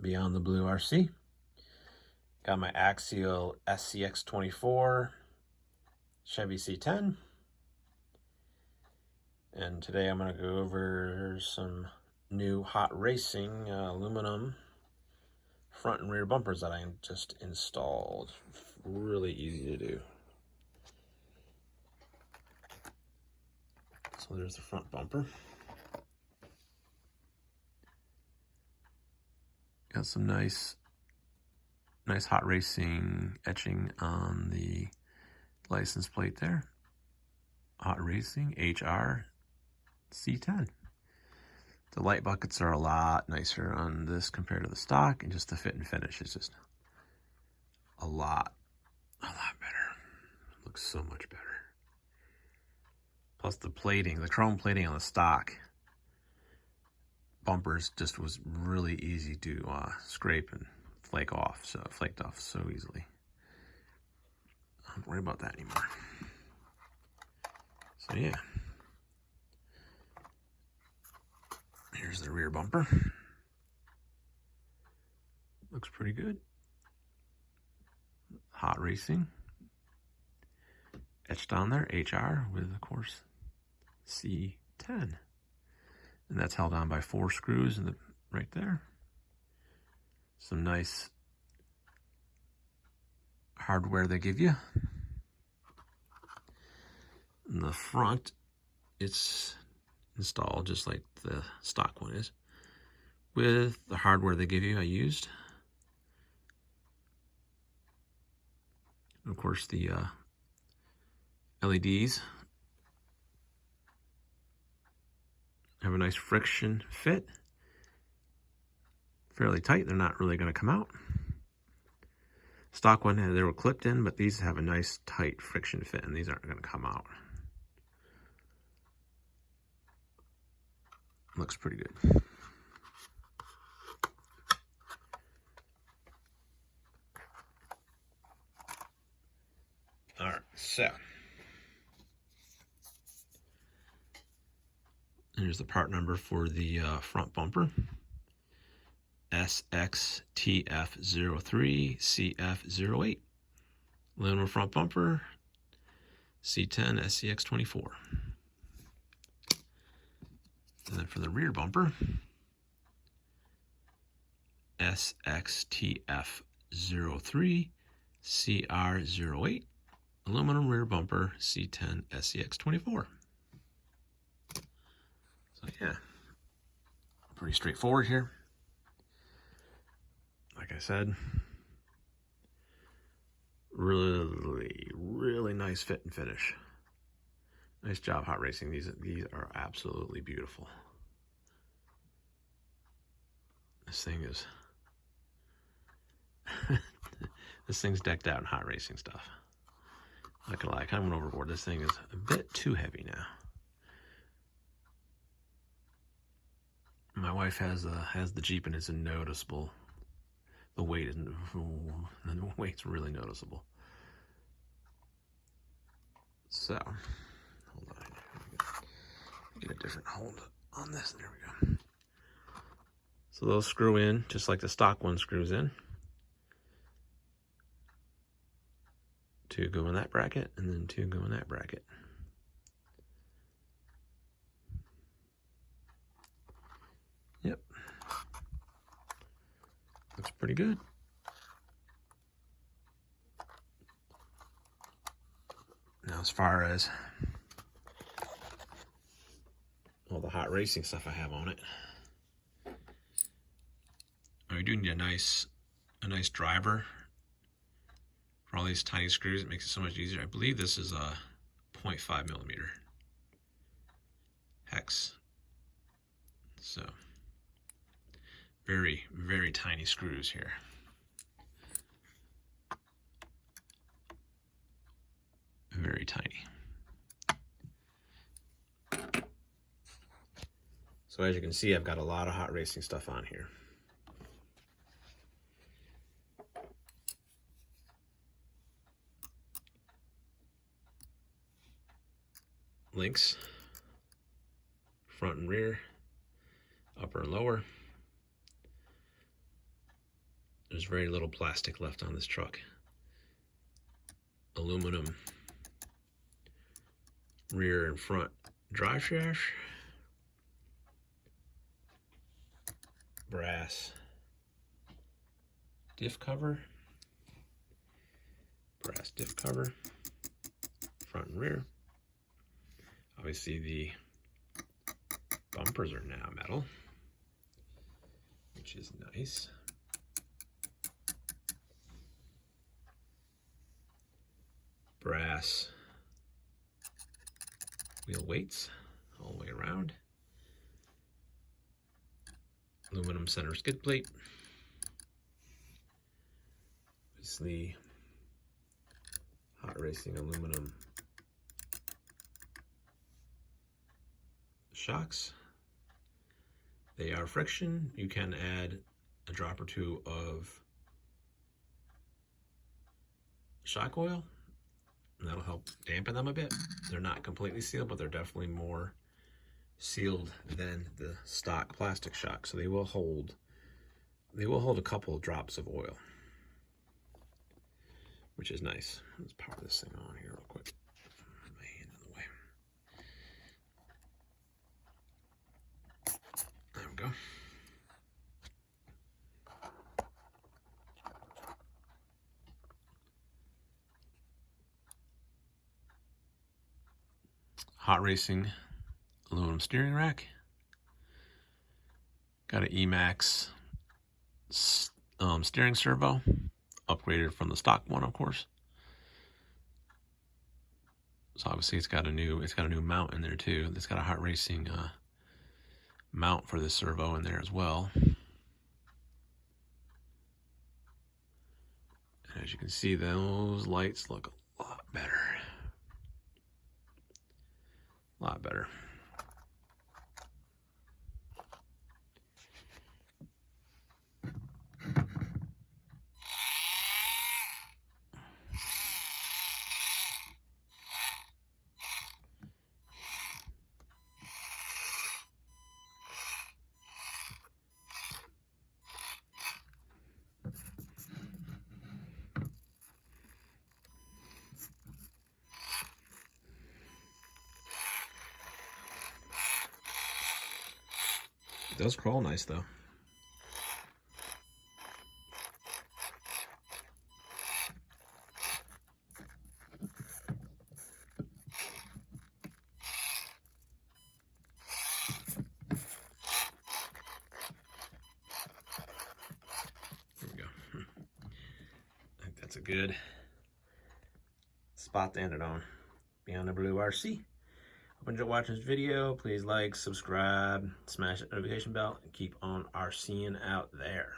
Beyond the Blue RC. Got my Axial SCX24 Chevy C10. And today I'm going to go over some new hot racing aluminum front and rear bumpers that I just installed. Really easy to do. So there's the front bumper. Got some nice hot racing etching on the license plate there. Hot Racing HR C10. The light buckets are a lot nicer on this compared to the stock, and just the fit and finish is just a lot better. It looks so much better. Plus the plating, the chrome plating on the stock bumpers just was really easy to scrape and flake off, so it flaked off so easily. I don't worry about that anymore. So yeah, here's the rear bumper. Looks pretty good. Hot Racing etched on there, HR, with of course C10, and that's held on by 4 screws in the right there. Some nice hardware they give you. In the front, it's installed just like the stock one is, with the hardware they give you. I used, and of course, the LEDs have a nice friction fit, fairly tight. They're not really going to come out. Stock one, they were clipped in, but these have a nice tight friction fit, and these aren't going to come out. Looks pretty good. All right, so here's the part number for the front bumper. SXTF03 CF08. Aluminum front bumper, C10 SCX24. And then for the rear bumper, SXTF03 CR08. Aluminum rear bumper, C10 SCX24. So yeah, pretty straightforward here. Like I said, really nice fit and finish. Nice job, Hot Racing. These are absolutely beautiful. This thing is this thing's decked out in Hot Racing stuff. Not gonna lie, I kind of went overboard. This thing is a bit too heavy now. My wife has the Jeep, and it's noticeable. The weight isn't. The weight's really noticeable. So, hold on. Get a different hold on this. There we go. So those screw in just like the stock one screws in. 2 go in that bracket, and then 2 go in that bracket. Yep. Looks pretty good. Now, as far as all the Hot Racing stuff I have on it, I do need a nice driver for all these tiny screws. It makes it so much easier. I believe this is a 0.5 millimeter hex. So very tiny screws here. Very tiny. So as you can see, I've got a lot of Hot Racing stuff on here. Links, front and rear, upper and lower. There's very little plastic left on this truck. Aluminum rear and front drive shaft. Brass diff cover. Brass diff cover. Front and rear. Obviously the bumpers are now metal, which is nice. Brass wheel weights all the way around. Aluminum center skid plate. Obviously, hot racing aluminum shocks. They are friction. You can add a drop or two of shock oil, and that'll help dampen them a bit. They're not completely sealed, but they're definitely more sealed than the stock plastic shock. So they will hold a couple of drops of oil, which is nice. Let's power this thing on here real quick. My hand in the way. There we go. Hot racing aluminum steering rack. Got an Emax steering servo, upgraded from the stock one, of course. So obviously it's got a new mount in there too. It's got a hot racing mount for this servo in there as well. And as you can see, those lights look a lot better. A lot better. It does crawl nice though. There we go. I think that's a good spot to end it on. Beyond the Blue RC. Hope you enjoyed watching this video. Please like, subscribe, smash that notification bell, and keep on RCing out there.